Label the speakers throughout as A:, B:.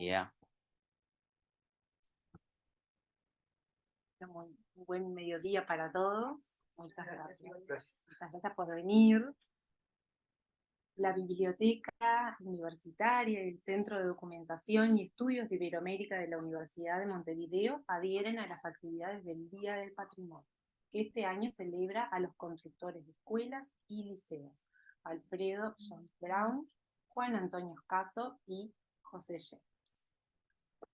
A: idea.
B: Muy buen mediodía para todos. Muchas gracias. Muchas gracias por venir. La Biblioteca Universitaria y el Centro de Documentación y Estudios de Iberoamérica de la Universidad de Montevideo adhieren a las actividades del Día del Patrimonio, que este año celebra a los constructores de escuelas y liceos, Alfredo Jones Brown, Juan Antonio Escaso y José James.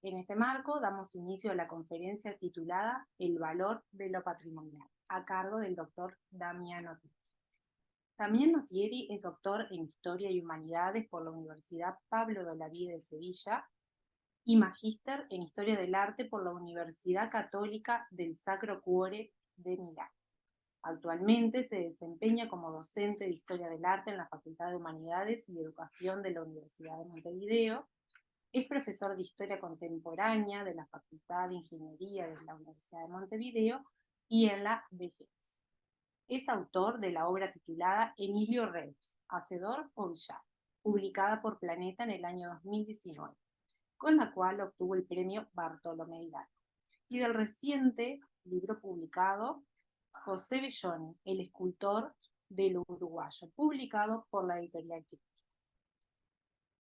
B: En este marco damos inicio a la conferencia titulada El valor de lo patrimonial, a cargo del doctor Damiano Notieri. Damiano Notieri es doctor en Historia y Humanidades por la Universidad Pablo de Olavide de Sevilla y magíster en Historia del Arte por la Universidad Católica del Sacro Cuore de Milán. Actualmente se desempeña como docente de Historia del Arte en la Facultad de Humanidades y Educación de la Universidad de Montevideo. Es profesor de Historia Contemporánea de la Facultad de Ingeniería de la Universidad de Montevideo y en la BGS. Es autor de la obra titulada Emilio Reus, Hacedor o Villano, publicada por Planeta en el año 2019, con la cual obtuvo el premio Bartolomé Hidalgo, y del reciente libro publicado José Belloni, el escultor del uruguayo, publicado por la editorial Quirós.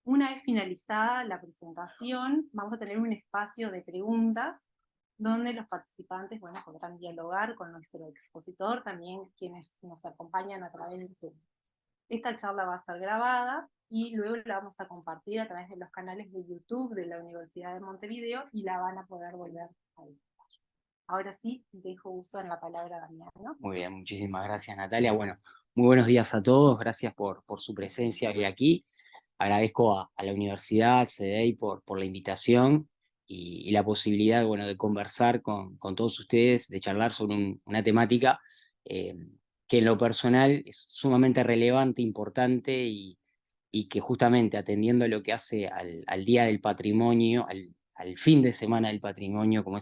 B: Una vez finalizada la presentación, vamos a tener un espacio de preguntas donde los participantes podrán dialogar con nuestro expositor, también quienes nos acompañan a través del Zoom. Esta charla va a ser grabada y luego la vamos a compartir a través de los canales de YouTube de la Universidad de Montevideo y la van a poder volver a ver. Ahora sí, dejo uso en la palabra a Damiano.
A: Muy bien, muchísimas gracias, Natalia. Bueno, muy buenos días a todos, gracias por su presencia hoy aquí. Agradezco a la Universidad, CDEI, por la invitación y la posibilidad, de conversar con todos ustedes, de charlar sobre una temática que en lo personal es sumamente relevante, importante y que justamente atendiendo a lo que hace al Día del Patrimonio, al fin de semana del patrimonio, como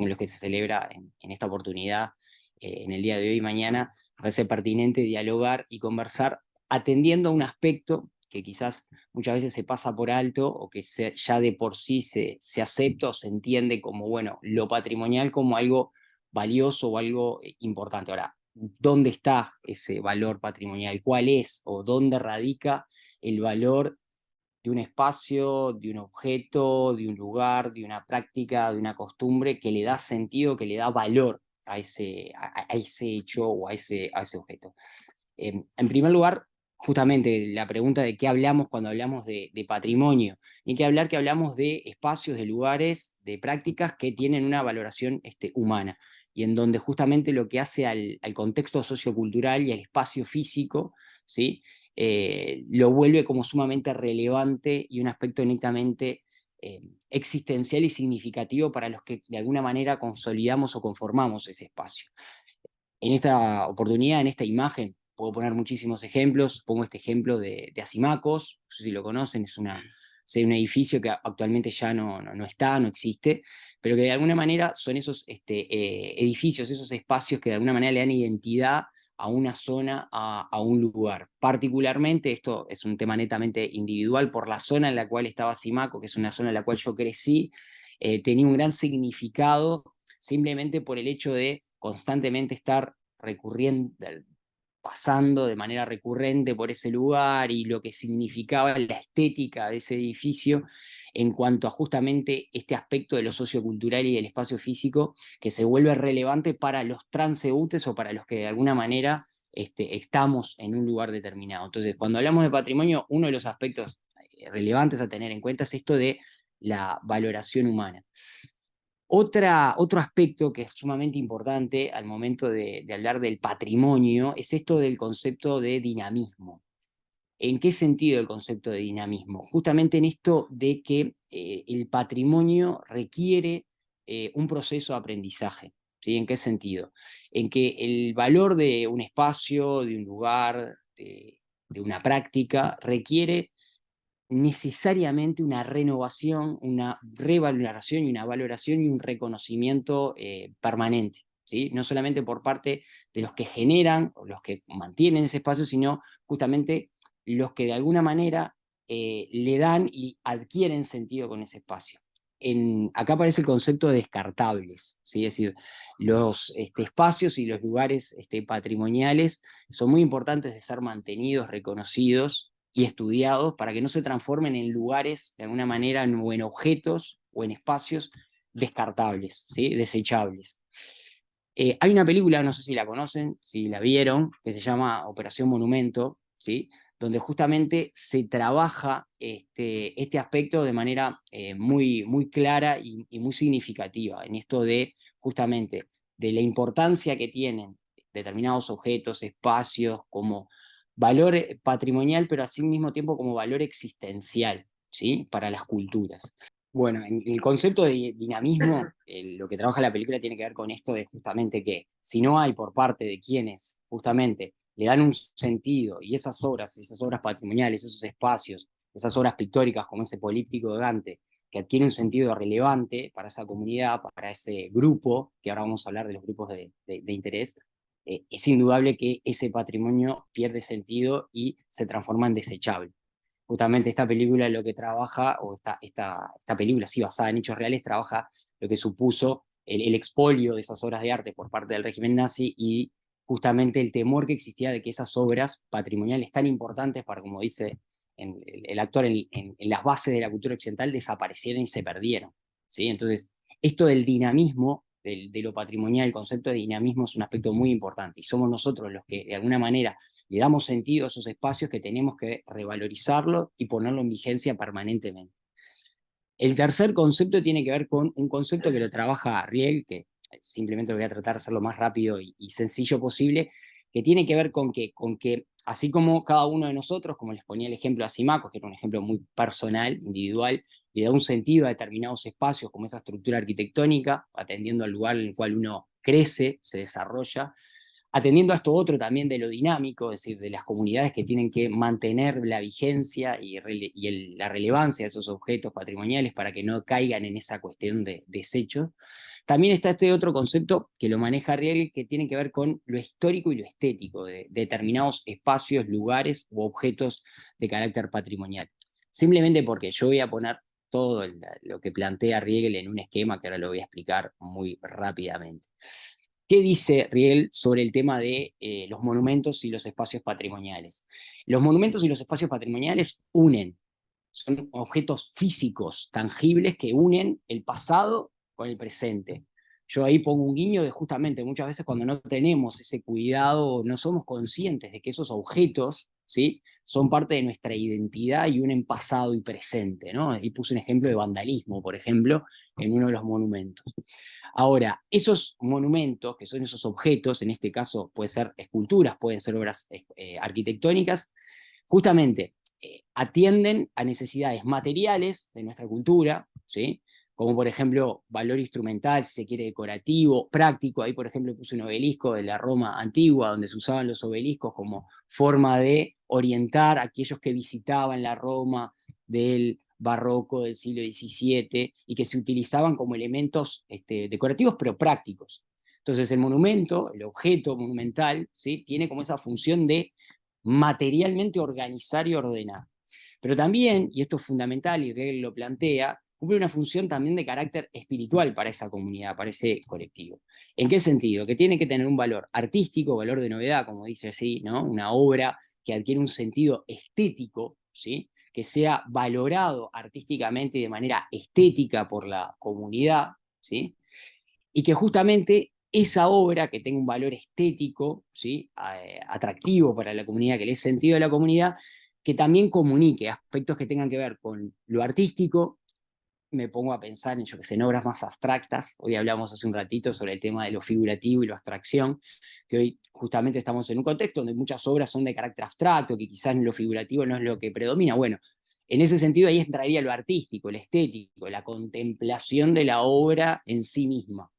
A: lo que se celebra en esta oportunidad, en el día de hoy y mañana, parece pertinente dialogar y conversar atendiendo a un aspecto que quizás muchas veces se pasa por alto o que ya de por sí se acepta o se entiende como, lo patrimonial como algo valioso o algo importante. Ahora, ¿dónde está ese valor patrimonial? ¿Cuál es o dónde radica el valor de un espacio, de un objeto, de un lugar, de una práctica, de una costumbre que le da sentido, que le da valor a ese hecho o a ese objeto? En primer lugar, justamente la pregunta de qué hablamos cuando hablamos de patrimonio. Hay que hablamos de espacios, de lugares, de prácticas que tienen una valoración humana y en donde justamente lo que hace al contexto sociocultural y al espacio físico, ¿sí? Lo vuelve como sumamente relevante y un aspecto netamente existencial y significativo para los que de alguna manera consolidamos o conformamos ese espacio. En esta oportunidad, en esta imagen, puedo poner muchísimos ejemplos. Pongo este ejemplo de Asimacos, no sé si lo conocen, es un edificio que actualmente ya no está, no existe, pero que de alguna manera son esos edificios, esos espacios que de alguna manera le dan identidad a una zona, a un lugar. Particularmente, esto es un tema netamente individual, por la zona en la cual estaba Asimaco, que es una zona en la cual yo crecí, tenía un gran significado simplemente por el hecho de constantemente estar recurriendo, pasando de manera recurrente por ese lugar y lo que significaba la estética de ese edificio en cuanto a justamente este aspecto de lo sociocultural y del espacio físico que se vuelve relevante para los transeúntes o para los que de alguna manera estamos en un lugar determinado. Entonces, cuando hablamos de patrimonio, uno de los aspectos relevantes a tener en cuenta es esto de la valoración humana. Otro aspecto que es sumamente importante al momento de hablar del patrimonio es esto del concepto de dinamismo. ¿En qué sentido el concepto de dinamismo? Justamente en esto de que el patrimonio requiere un proceso de aprendizaje. ¿Sí? ¿En qué sentido? En que el valor de un espacio, de un lugar, de una práctica, requiere necesariamente una renovación, una revaloración y una valoración y un reconocimiento permanente, ¿sí? No solamente por parte de los que generan o los que mantienen ese espacio, sino justamente los que de alguna manera le dan y adquieren sentido con ese espacio. Acá aparece el concepto de descartables, ¿sí? Es decir, los espacios y los lugares patrimoniales son muy importantes de ser mantenidos, reconocidos y estudiados para que no se transformen en lugares, de alguna manera, o en objetos o en espacios descartables, ¿sí? Desechables. Hay una película, no sé si la conocen, si la vieron, que se llama Operación Monumento, ¿sí? Donde justamente se trabaja este aspecto de manera muy, muy clara y muy significativa, en esto de justamente de la importancia que tienen determinados objetos, espacios, como valor patrimonial, pero al mismo tiempo como valor existencial, ¿sí? Para las culturas. Bueno, en el concepto de dinamismo, lo que trabaja la película tiene que ver con esto de justamente que si no hay por parte de quienes justamente le dan un sentido y esas obras patrimoniales, esos espacios, esas obras pictóricas como ese políptico de Dante, que adquiere un sentido relevante para esa comunidad, para ese grupo, que ahora vamos a hablar de los grupos de interés, es indudable que ese patrimonio pierde sentido y se transforma en desechable. Justamente esta película lo que trabaja, o esta película, sí, basada en hechos reales, trabaja lo que supuso el expolio de esas obras de arte por parte del régimen nazi y justamente el temor que existía de que esas obras patrimoniales tan importantes para, como dice el actor, en las bases de la cultura occidental desaparecieran y se perdieran, ¿sí? Entonces, esto del dinamismo, de lo patrimonial, el concepto de dinamismo es un aspecto muy importante y somos nosotros los que de alguna manera le damos sentido a esos espacios que tenemos que revalorizarlo y ponerlo en vigencia permanentemente. El tercer concepto tiene que ver con un concepto que lo trabaja Riel, que simplemente voy a tratar de hacerlo más rápido y sencillo posible, que tiene que ver con que así como cada uno de nosotros, como les ponía el ejemplo a Symacos, que era un ejemplo muy personal, individual, le da un sentido a determinados espacios, como esa estructura arquitectónica, atendiendo al lugar en el cual uno crece, se desarrolla, atendiendo a esto otro también de lo dinámico, es decir, de las comunidades que tienen que mantener la vigencia y la relevancia de esos objetos patrimoniales para que no caigan en esa cuestión de desecho. También está este otro concepto que lo maneja Riel, que tiene que ver con lo histórico y lo estético de determinados espacios, lugares u objetos de carácter patrimonial. Simplemente porque yo voy a poner todo lo que plantea Riegel en un esquema que ahora lo voy a explicar muy rápidamente. ¿Qué dice Riegel sobre el tema de los monumentos y los espacios patrimoniales? Los monumentos y los espacios patrimoniales unen, son objetos físicos, tangibles, que unen el pasado con el presente. Yo ahí pongo un guiño de justamente muchas veces cuando no tenemos ese cuidado, no somos conscientes de que esos objetos, ¿sí?, son parte de nuestra identidad y unen pasado y presente, ¿no? Ahí puse un ejemplo de vandalismo, por ejemplo, en uno de los monumentos. Ahora, esos monumentos, que son esos objetos, en este caso pueden ser esculturas, pueden ser obras arquitectónicas, justamente atienden a necesidades materiales de nuestra cultura, ¿sí? Como por ejemplo valor instrumental, si se quiere, decorativo, práctico. Ahí por ejemplo puse un obelisco de la Roma antigua, donde se usaban los obeliscos como forma de orientar a aquellos que visitaban la Roma del barroco del siglo XVII y que se utilizaban como elementos decorativos pero prácticos. Entonces el monumento, el objeto monumental, ¿sí?, tiene como esa función de materialmente organizar y ordenar. Pero también, y esto es fundamental y Riegel lo plantea, cumple una función también de carácter espiritual para esa comunidad, para ese colectivo. ¿En qué sentido? Que tiene que tener un valor artístico, valor de novedad, como dice así, ¿no? Una obra que adquiere un sentido estético, ¿sí?, que sea valorado artísticamente y de manera estética por la comunidad, ¿sí?, y que justamente esa obra que tenga un valor estético, ¿sí?, atractivo para la comunidad, que le dé sentido a la comunidad, que también comunique aspectos que tengan que ver con lo artístico. Me pongo a pensar en, yo que sé, en obras más abstractas. Hoy hablamos hace un ratito sobre el tema de lo figurativo y la abstracción, que hoy justamente estamos en un contexto donde muchas obras son de carácter abstracto, que quizás lo figurativo no es lo que predomina. Bueno, en ese sentido ahí entraría lo artístico, lo estético, la contemplación de la obra en sí misma.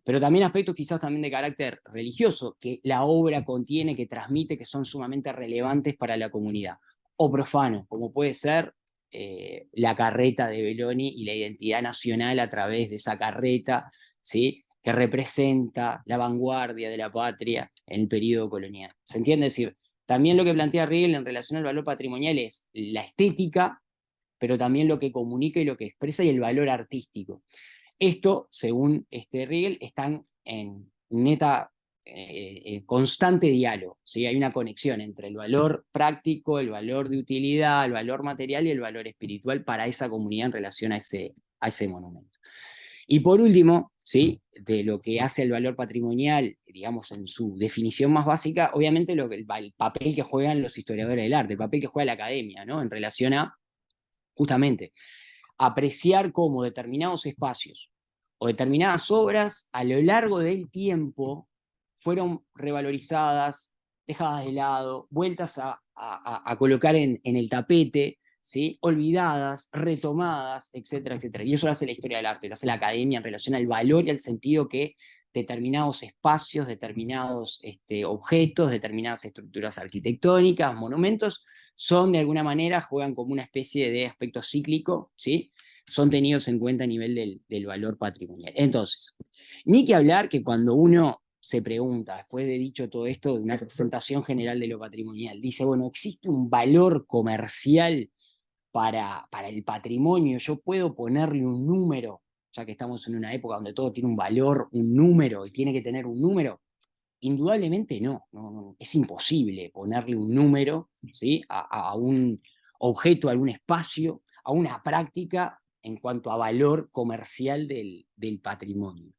A: Pero también aspectos quizás también de carácter religioso, que la obra contiene, que transmite, que son sumamente relevantes para la comunidad. O profanos, como puede ser la carreta de Belloni y la identidad nacional a través de esa carreta, ¿sí?, que representa la vanguardia de la patria en el periodo colonial. ¿Se entiende? Es decir, también lo que plantea Riegel en relación al valor patrimonial es la estética, pero también lo que comunica y lo que expresa y el valor artístico. Esto, según Riegel, están en neta, constante diálogo, ¿sí? Hay una conexión entre el valor práctico, el valor de utilidad, el valor material y el valor espiritual para esa comunidad en relación a ese monumento. Y por último, ¿sí? De lo que hace el valor patrimonial, digamos, en su definición más básica, obviamente el papel que juegan los historiadores del arte, el papel que juega la academia, ¿no? En relación a, justamente, apreciar cómo determinados espacios o determinadas obras a lo largo del tiempo fueron revalorizadas, dejadas de lado, vueltas a colocar en el tapete, ¿sí? Olvidadas, retomadas, etcétera, etcétera. Y eso lo hace la historia del arte, lo hace la academia en relación al valor y al sentido que determinados espacios, determinados objetos, determinadas estructuras arquitectónicas, monumentos, son de alguna manera, juegan como una especie de aspecto cíclico, ¿sí? Son tenidos en cuenta a nivel del valor patrimonial. Entonces, ni que hablar que cuando uno se pregunta, después de dicho todo esto, de una presentación general de lo patrimonial, dice, bueno, ¿existe un valor comercial para el patrimonio? ¿Yo puedo ponerle un número, ya que estamos en una época donde todo tiene un valor, un número, y tiene que tener un número? Indudablemente no, es imposible ponerle un número, ¿sí? a un objeto, a algún espacio, a una práctica en cuanto a valor comercial del patrimonio.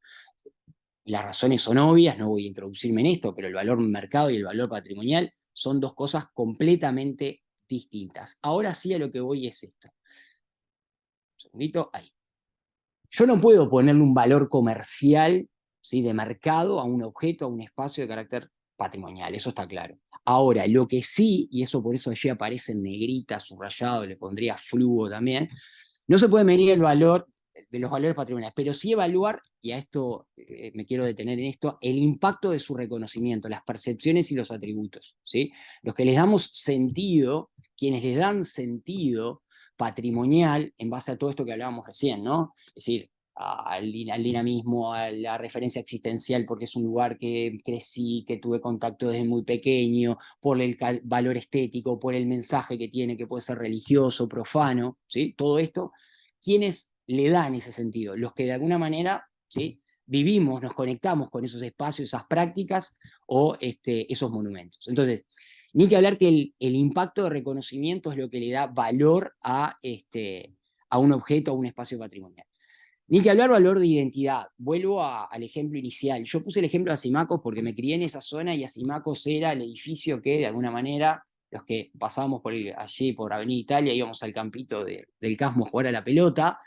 A: Las razones son obvias, no voy a introducirme en esto, pero el valor mercado y el valor patrimonial son dos cosas completamente distintas. Ahora sí, a lo que voy es esto. Un segundito, ahí. Yo no puedo ponerle un valor comercial, ¿sí? De mercado a un objeto, a un espacio de carácter patrimonial, eso está claro. Ahora, lo que sí, y eso por eso allí aparece en negrita, subrayado, le pondría fluo también, no se puede medir el valor de los valores patrimoniales, pero sí evaluar, y a esto me quiero detener en esto, el impacto de su reconocimiento, las percepciones y los atributos, ¿sí? Los que les damos sentido, quienes les dan sentido patrimonial en base a todo esto que hablábamos recién, ¿no? Es decir, al dinamismo, a la referencia existencial, porque es un lugar que crecí, que tuve contacto desde muy pequeño, por el valor estético, por el mensaje que tiene, que puede ser religioso, profano, ¿sí? Todo esto, ¿quiénes le dan ese sentido? Los que de alguna manera, ¿sí? Vivimos, nos conectamos con esos espacios, esas prácticas o esos monumentos. Entonces, ni que hablar que el impacto de reconocimiento es lo que le da valor a un objeto, a un espacio patrimonial. Ni que hablar valor de identidad. Vuelvo al ejemplo inicial. Yo puse el ejemplo de Asimacos porque me crié en esa zona y Asimacos era el edificio que, de alguna manera, los que pasábamos allí por Avenida Italia, íbamos al campito del Casmo a jugar a la pelota,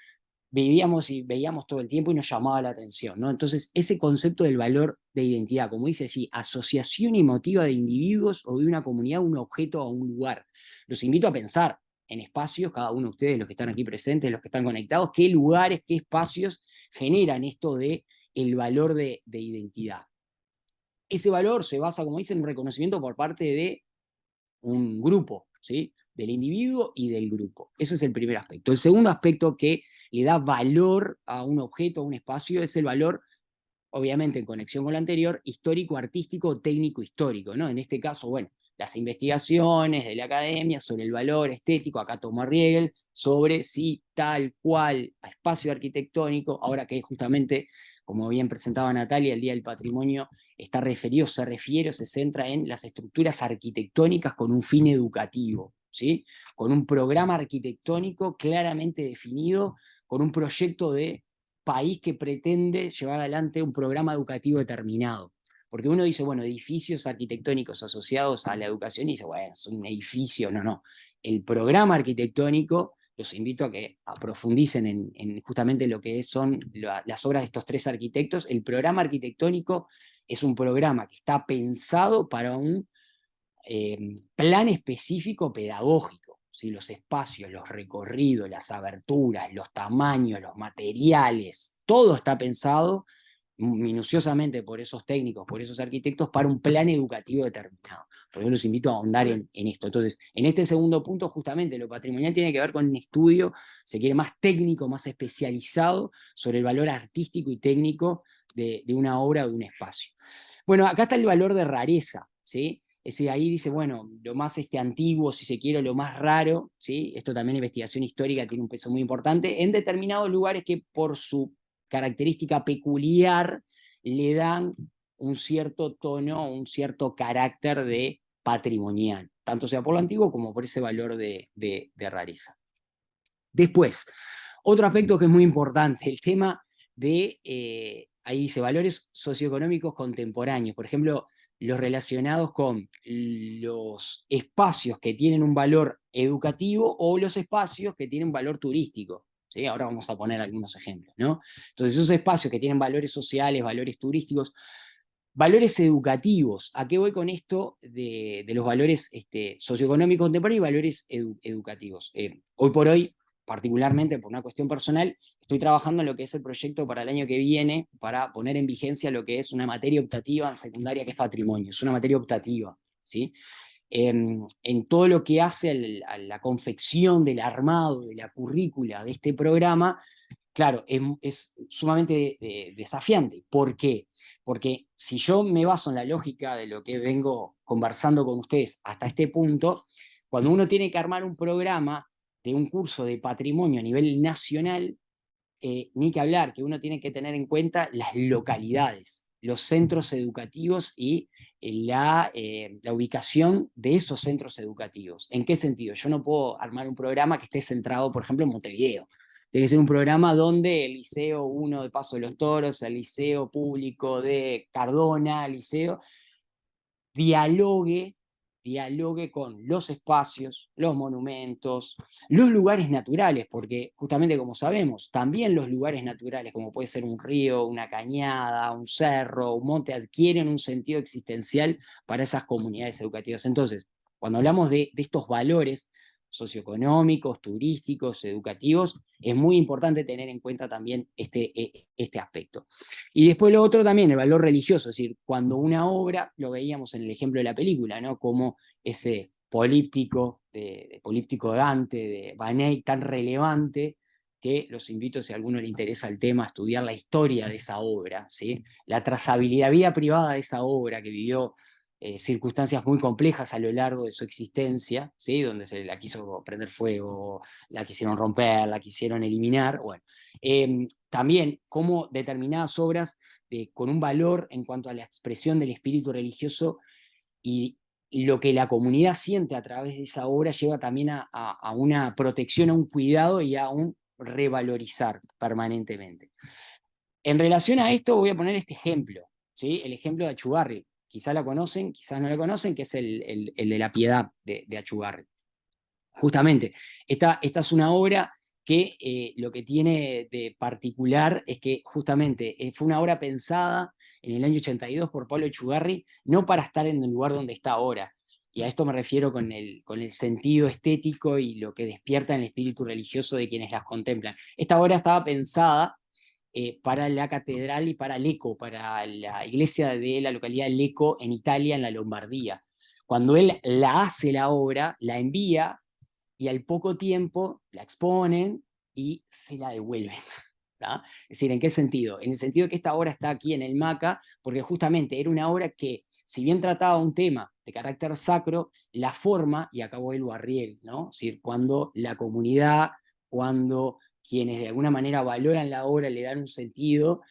A: vivíamos y veíamos todo el tiempo y nos llamaba la atención, ¿no? Entonces, ese concepto del valor de identidad, como dice allí, asociación emotiva de individuos o de una comunidad, un objeto o un lugar. Los invito a pensar en espacios, cada uno de ustedes, los que están aquí presentes, los que están conectados, qué lugares, qué espacios generan esto de el valor de identidad. Ese valor se basa, como dicen, en un reconocimiento por parte de un grupo, ¿sí? Del individuo y del grupo. Ese es el primer aspecto. El segundo aspecto que le da valor a un objeto, a un espacio, es el valor, obviamente en conexión con lo anterior, histórico, artístico, técnico, histórico, ¿no? En este caso, bueno, las investigaciones de la academia sobre el valor estético, acá tomó Riegel, sobre si tal cual espacio arquitectónico, ahora que justamente, como bien presentaba Natalia, el Día del Patrimonio está referido, se refiere, se centra en las estructuras arquitectónicas con un fin educativo, ¿sí? Con un programa arquitectónico claramente definido, con un proyecto de país que pretende llevar adelante un programa educativo determinado. Porque uno dice, bueno, edificios arquitectónicos asociados a la educación, y dice, bueno, es un edificio, no. El programa arquitectónico, los invito a que profundicen en justamente lo que son las obras de estos tres arquitectos. El programa arquitectónico es un programa que está pensado para un plan específico pedagógico, ¿sí? Los espacios, los recorridos, las aberturas, los tamaños, los materiales, todo está pensado minuciosamente por esos técnicos, por esos arquitectos, para un plan educativo determinado. Por eso los invito a ahondar en esto. Entonces, en este segundo punto, justamente lo patrimonial tiene que ver con un estudio, se quiere, más técnico, más especializado sobre el valor artístico y técnico de una obra o de un espacio. Bueno, acá está el valor de rareza, ¿sí? Es decir, ahí dice, bueno, lo más antiguo, si se quiere, lo más raro, ¿sí? Esto también en investigación histórica tiene un peso muy importante, en determinados lugares que por su característica peculiar le dan un cierto tono, un cierto carácter de patrimonial, tanto sea por lo antiguo como por ese valor de rareza. Después, otro aspecto que es muy importante, el tema de, ahí dice, valores socioeconómicos contemporáneos, por ejemplo, los relacionados con los espacios que tienen un valor educativo o los espacios que tienen un valor turístico. ¿Sí? Ahora vamos a poner algunos ejemplos, ¿no? Entonces, esos espacios que tienen valores sociales, valores turísticos, valores educativos. ¿A qué voy con esto de los valores socioeconómicos contemporáneos y valores educativos? Hoy por hoy, particularmente por una cuestión personal, estoy trabajando en lo que es el proyecto para el año que viene para poner en vigencia lo que es una materia optativa en secundaria que es patrimonio. Es una materia optativa, ¿sí? En todo lo que hace a la confección del armado, de la currícula de este programa, claro, es sumamente desafiante. ¿Por qué? Porque si yo me baso en la lógica de lo que vengo conversando con ustedes hasta este punto, cuando uno tiene que armar un programa de un curso de patrimonio a nivel nacional, ni que hablar, que uno tiene que tener en cuenta las localidades, los centros educativos y la ubicación de esos centros educativos. ¿En qué sentido? Yo no puedo armar un programa que esté centrado, por ejemplo, en Montevideo. Tiene que ser un programa donde el Liceo 1 de Paso de los Toros, el Liceo Público de Cardona, el Liceo, dialogue, dialogue con los espacios, los monumentos, los lugares naturales, porque justamente como sabemos, también los lugares naturales, como puede ser un río, una cañada, un cerro, un monte, adquieren un sentido existencial para esas comunidades educativas. Entonces, cuando hablamos de estos valores socioeconómicos, turísticos, educativos, es muy importante tener en cuenta también este aspecto. Y después lo otro también, el valor religioso, es decir, cuando una obra, lo veíamos en el ejemplo de la película, ¿no? Como ese políptico de Políptico de Dante, de Van Eyck, tan relevante, que los invito, si a alguno le interesa el tema, a estudiar la historia de esa obra, ¿sí? La trazabilidad, vida privada de esa obra que vivió circunstancias muy complejas a lo largo de su existencia, ¿sí? Donde se la quiso prender fuego, la quisieron romper, la quisieron eliminar, bueno. También cómo determinadas obras con un valor en cuanto a la expresión del espíritu religioso y lo que la comunidad siente a través de esa obra lleva también a una protección, a un cuidado y a un revalorizar permanentemente. En relación a esto voy a poner este ejemplo, ¿sí? El ejemplo de Achugarri. Quizá la conocen, quizás no la conocen, que es el de la piedad de Achugarri. Justamente, esta es una obra que lo que tiene de particular es que justamente fue una obra pensada en el año 82 por Pablo Echugarri, no para estar en el lugar donde está ahora. Y a esto me refiero con el sentido estético y lo que despierta en el espíritu religioso de quienes las contemplan. Esta obra estaba pensada para la catedral y para Lecco, para la iglesia de la localidad de Lecco en Italia, en la Lombardía. Cuando él la hace la obra, la envía y al poco tiempo la exponen y se la devuelven. ¿Tá? Es decir, ¿en qué sentido? En el sentido de que esta obra está aquí en el MACA, porque justamente era una obra que, si bien trataba un tema de carácter sacro, la forma, y acá vuelvo a Riel, ¿no? Es decir, cuando la comunidad, cuando quienes de alguna manera valoran la obra, le dan un sentido,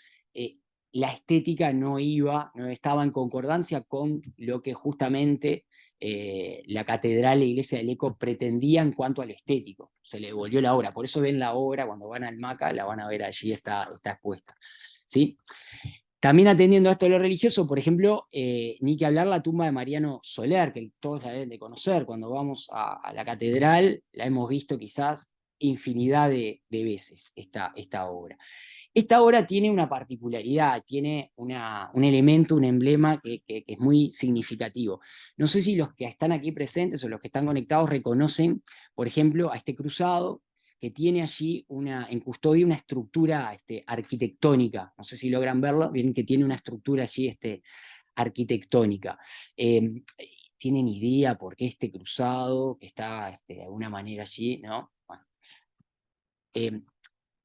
A: la estética no estaba en concordancia con lo que justamente la catedral e iglesia de Lecco pretendía en cuanto a lo estético. Se le devolvió la obra. Por eso ven la obra, cuando van al MACA, la van a ver allí, está expuesta. ¿Sí? También atendiendo a esto de lo religioso, por ejemplo, ni que hablar la tumba de Mariano Soler, que todos la deben de conocer. Cuando vamos a la catedral, la hemos visto quizás infinidad de veces, esta obra. Esta obra tiene una particularidad, tiene un elemento, un emblema que es muy significativo. No sé si los que están aquí presentes o los que están conectados reconocen, por ejemplo, a este cruzado que tiene allí en custodia una estructura arquitectónica. No sé si logran verlo, bien que tiene una estructura allí arquitectónica. ¿Tienen idea por qué este cruzado que está de alguna manera allí? ¿No? Bueno.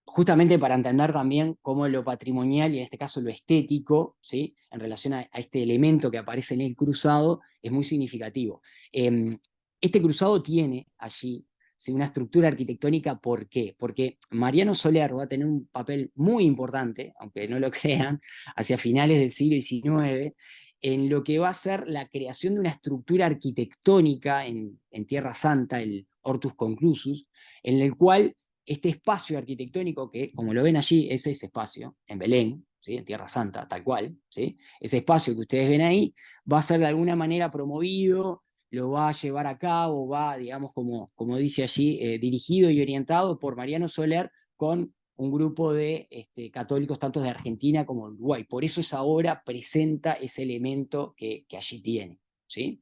A: justamente para entender también cómo lo patrimonial, y en este caso lo estético, ¿sí? En relación a este elemento que aparece en el cruzado, es muy significativo. Este cruzado tiene allí, ¿sí?, una estructura arquitectónica. ¿Por qué? Porque Mariano Soler va a tener un papel muy importante, aunque no lo crean, hacia finales del siglo XIX, en lo que va a ser la creación de una estructura arquitectónica en Tierra Santa, el Hortus Conclusus, en el cual este espacio arquitectónico, que como lo ven allí, es ese espacio, en Belén, ¿sí?, en Tierra Santa, tal cual, ¿sí?, ese espacio que ustedes ven ahí, va a ser de alguna manera promovido, lo va a llevar a cabo, va, digamos, como dice allí, dirigido y orientado por Mariano Soler con un grupo de católicos tanto de Argentina como de Uruguay. Por eso esa obra presenta ese elemento que allí tiene, ¿sí?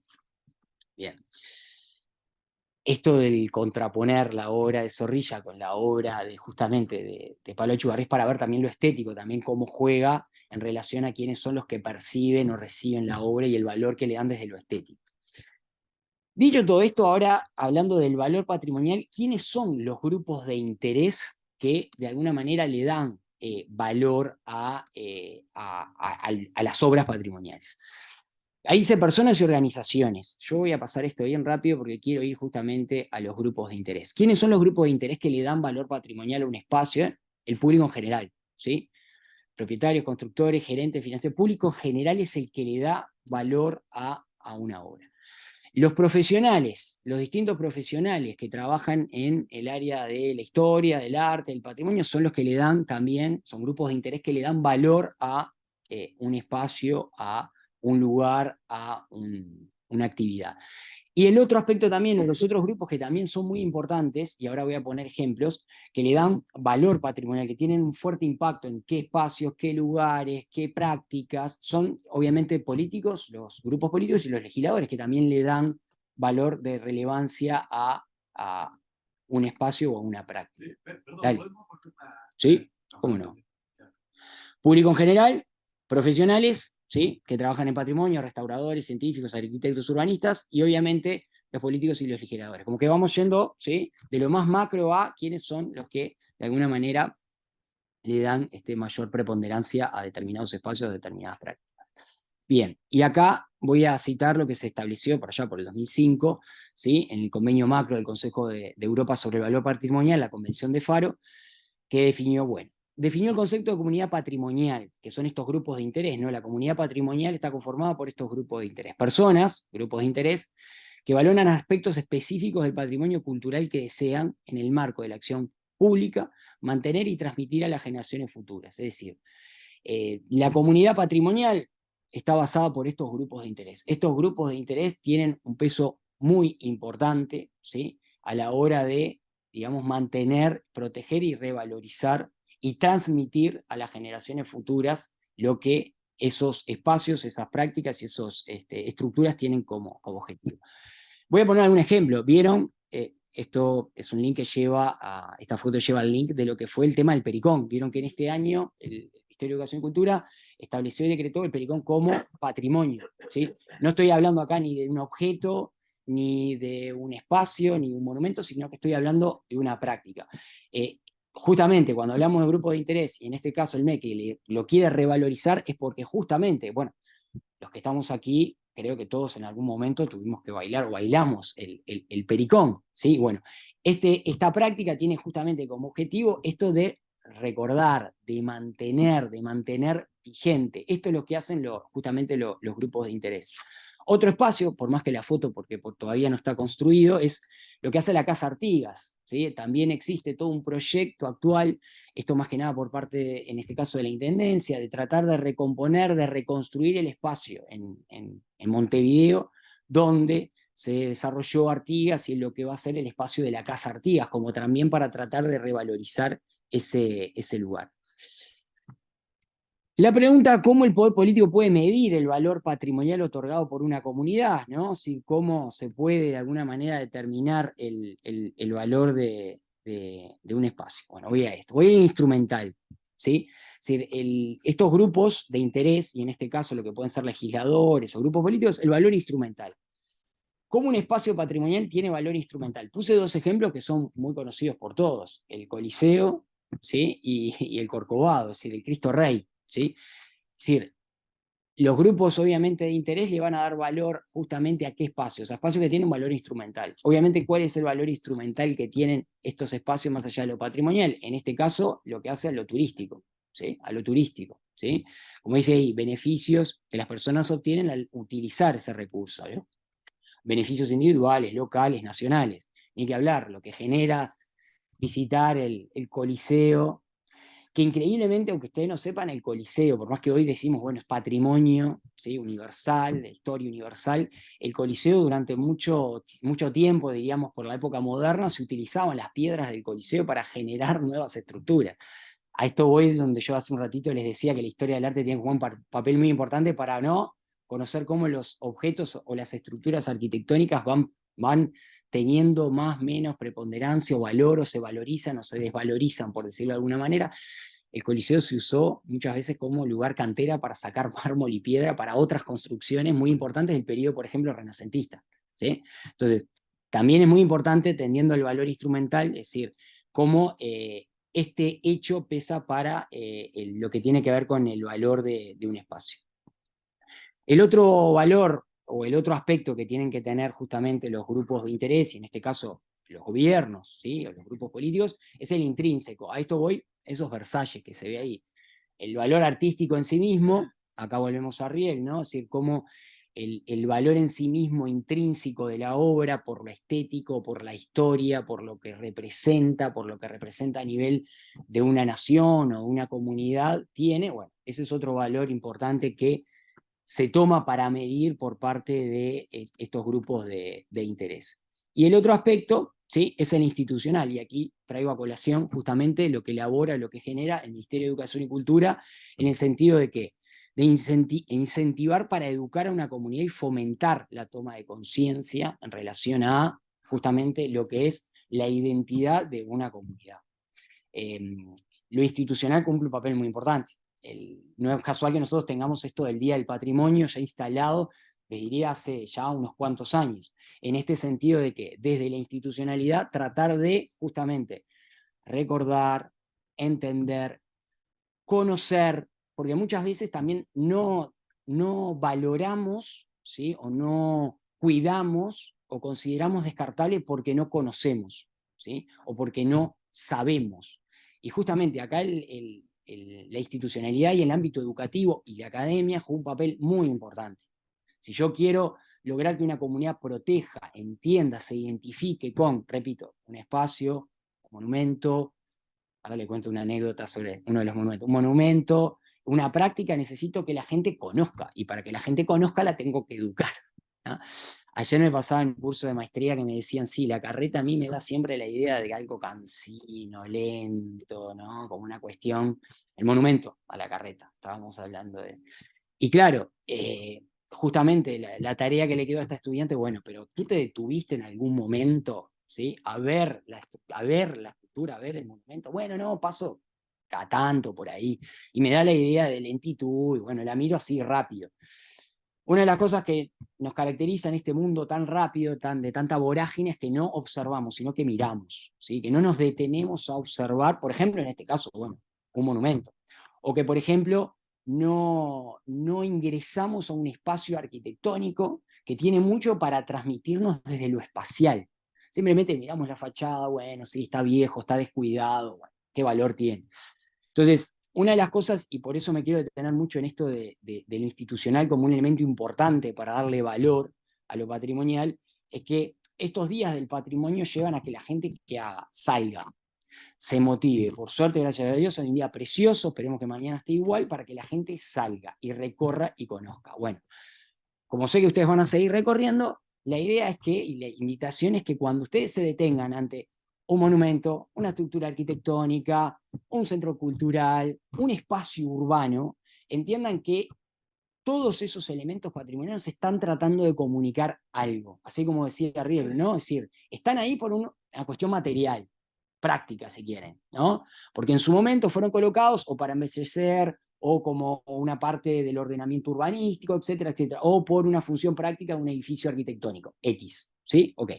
A: Bien. Esto del contraponer la obra de Zorrilla con la obra justamente de Pablo Echevarría es para ver también lo estético, también cómo juega en relación a quiénes son los que perciben o reciben la obra y el valor que le dan desde lo estético. Dicho todo esto, ahora hablando del valor patrimonial, ¿quiénes son los grupos de interés que de alguna manera le dan valor a las obras patrimoniales? Ahí dice personas y organizaciones. Yo voy a pasar esto bien rápido porque quiero ir justamente a los grupos de interés. ¿Quiénes son los grupos de interés que le dan valor patrimonial a un espacio? El público en general, ¿sí? Propietarios, constructores, gerentes, financieros. El público en general es el que le da valor a una obra. Los profesionales, los distintos profesionales que trabajan en el área de la historia, del arte, del patrimonio, son los que le dan también, son grupos de interés que le dan valor a un espacio, a un lugar, a una actividad. Y el otro aspecto también, los otros grupos que también son muy importantes, y ahora voy a poner ejemplos, que le dan valor patrimonial, que tienen un fuerte impacto en qué espacios, qué lugares, qué prácticas, son obviamente políticos, los grupos políticos y los legisladores, que también le dan valor de relevancia a un espacio o a una práctica. Dale. ¿Sí? ¿Cómo no? Público en general, profesionales, ¿sí?, que trabajan en patrimonio, restauradores, científicos, arquitectos, urbanistas, y obviamente los políticos y los legisladores. Como que vamos yendo, ¿sí?, de lo más macro a quiénes son los que de alguna manera le dan mayor preponderancia a determinados espacios, a determinadas prácticas. Bien, y acá voy a citar lo que se estableció por allá por el 2005, ¿sí?, en el convenio macro del Consejo de Europa sobre el valor patrimonial, la Convención de Faro, que definió el concepto de comunidad patrimonial, que son estos grupos de interés, ¿no? La comunidad patrimonial está conformada por estos grupos de interés. Personas, grupos de interés, que valoran aspectos específicos del patrimonio cultural que desean, en el marco de la acción pública, mantener y transmitir a las generaciones futuras. Es decir, la comunidad patrimonial está basada por estos grupos de interés. Estos grupos de interés tienen un peso muy importante, ¿sí?, a la hora de, digamos, mantener, proteger y revalorizar y transmitir a las generaciones futuras lo que esos espacios, esas prácticas y esas estructuras tienen como objetivo. Voy a poner algún ejemplo. ¿Vieron? Esto es un link que esta foto lleva el link de lo que fue el tema del Pericón. Vieron que en este año el Ministerio de Educación y Cultura estableció y decretó el Pericón como patrimonio, ¿sí? No estoy hablando acá ni de un objeto, ni de un espacio, ni de un monumento, sino que estoy hablando de una práctica. Justamente cuando hablamos de grupos de interés, y en este caso el MEC lo quiere revalorizar, es porque justamente, bueno, los que estamos aquí, creo que todos en algún momento tuvimos que bailar o bailamos el pericón, ¿sí? Bueno, esta práctica tiene justamente como objetivo esto de recordar, de mantener vigente. Esto es lo que hacen justamente los grupos de interés. Otro espacio, por más que la foto, porque todavía no está construido, es lo que hace la Casa Artigas, ¿sí? También existe todo un proyecto actual, esto más que nada por parte, en este caso, de la Intendencia, de tratar de recomponer, de reconstruir el espacio en Montevideo, donde se desarrolló Artigas y lo que va a ser el espacio de la Casa Artigas, como también para tratar de revalorizar ese lugar. La pregunta, ¿cómo el poder político puede medir el valor patrimonial otorgado por una comunidad, ¿no? Si, ¿cómo se puede de alguna manera determinar el valor de un espacio? Bueno, voy a esto, voy al instrumental, ¿sí? Es decir, estos grupos de interés, y en este caso lo que pueden ser legisladores o grupos políticos, el valor instrumental. ¿Cómo un espacio patrimonial tiene valor instrumental? Puse dos ejemplos que son muy conocidos por todos, el Coliseo ¿sí? Y el Corcovado, es decir, el Cristo Rey, ¿sí? Es decir, los grupos obviamente de interés le van a dar valor justamente a qué espacios, a espacios que tienen valor instrumental. Obviamente, ¿cuál es el valor instrumental que tienen estos espacios más allá de lo patrimonial? En este caso, lo que hace a lo turístico, ¿sí? A lo turístico, ¿sí? Como dice ahí, beneficios que las personas obtienen al utilizar ese recurso, ¿no? Beneficios individuales, locales, nacionales. Ni que hablar, lo que genera visitar el Coliseo, que increíblemente, aunque ustedes no sepan, el Coliseo, por más que hoy decimos, bueno, es patrimonio, ¿sí? Universal, de historia universal, el Coliseo durante mucho, mucho tiempo, diríamos por la época moderna, se utilizaban las piedras del Coliseo para generar nuevas estructuras. A esto voy donde yo hace un ratito les decía que la historia del arte tiene un papel muy importante para no conocer cómo los objetos o las estructuras arquitectónicas van teniendo más o menos preponderancia o valor, o se valorizan o se desvalorizan, por decirlo de alguna manera. El Coliseo se usó muchas veces como lugar cantera para sacar mármol y piedra para otras construcciones muy importantes del periodo, por ejemplo, renacentista, ¿sí? Entonces, también es muy importante, entendiendo el valor instrumental, es decir, cómo este hecho pesa para lo que tiene que ver con el valor de un espacio. El otro valor o el otro aspecto que tienen que tener justamente los grupos de interés, y en este caso los gobiernos, ¿sí? O los grupos políticos, es el intrínseco. A esto voy, esos Versalles que se ve ahí. El valor artístico en sí mismo, acá volvemos a Riel, ¿no? Es decir, cómo el valor en sí mismo intrínseco de la obra, por lo estético, por la historia, por lo que representa, a nivel de una nación o una comunidad, tiene, bueno, ese es otro valor importante que se toma para medir por parte de estos grupos de interés. Y el otro aspecto, ¿sí? Es el institucional, y aquí traigo a colación justamente lo que elabora, lo que genera el Ministerio de Educación y Cultura, en el sentido de que de incentivar para educar a una comunidad y fomentar la toma de conciencia en relación a justamente lo que es la identidad de una comunidad. Lo institucional cumple un papel muy importante. No es casual que nosotros tengamos esto del Día del Patrimonio ya instalado, les diría, hace ya unos cuantos años, en este sentido de que desde la institucionalidad tratar de justamente recordar, entender, conocer, porque muchas veces también no valoramos, ¿sí? O no cuidamos o consideramos descartable porque no conocemos, ¿sí? O porque no sabemos. Y justamente acá la institucionalidad y el ámbito educativo y la academia juega un papel muy importante. Si yo quiero lograr que una comunidad proteja, entienda, se identifique con, repito, un espacio, un monumento, ahora le cuento una anécdota sobre uno de los monumentos, un monumento, una práctica, necesito que la gente conozca, y para que la gente conozca la tengo que educar, ¿no? Ayer me pasaba en un curso de maestría que me decían, sí, la carreta a mí me da siempre la idea de algo cansino, lento, ¿no? Como una cuestión, el monumento a la carreta, estábamos hablando de... Y claro, justamente la tarea que le quedó a esta estudiante, bueno, pero tú te detuviste en algún momento, ¿sí? A ver la estructura, a ver el monumento. Bueno, no, paso cada tanto por ahí. Y me da la idea de lentitud, y bueno, la miro así rápido. Una de las cosas que nos caracteriza en este mundo tan rápido, de tanta vorágine, es que no observamos, sino que miramos, ¿sí? Que no nos detenemos a observar, por ejemplo, en este caso, bueno, un monumento. O que, por ejemplo, no ingresamos a un espacio arquitectónico que tiene mucho para transmitirnos desde lo espacial. Simplemente miramos la fachada, bueno, sí, está viejo, está descuidado, bueno, qué valor tiene. Entonces, una de las cosas, y por eso me quiero detener mucho en esto de lo institucional como un elemento importante para darle valor a lo patrimonial, es que estos días del patrimonio llevan a que la gente que haga, salga, se motive. Por suerte, gracias a Dios, es un día precioso, esperemos que mañana esté igual, para que la gente salga y recorra y conozca. Bueno, como sé que ustedes van a seguir recorriendo, la idea es que, y la invitación es que cuando ustedes se detengan ante un monumento, una estructura arquitectónica, un centro cultural, un espacio urbano, entiendan que todos esos elementos patrimoniales están tratando de comunicar algo, así como decía Riel, ¿no? Es decir, están ahí por una cuestión material, práctica, si quieren, ¿no? Porque en su momento fueron colocados o para embellecer, o como una parte del ordenamiento urbanístico, etcétera, etcétera, o por una función práctica de un edificio arquitectónico, X, ¿sí? Ok.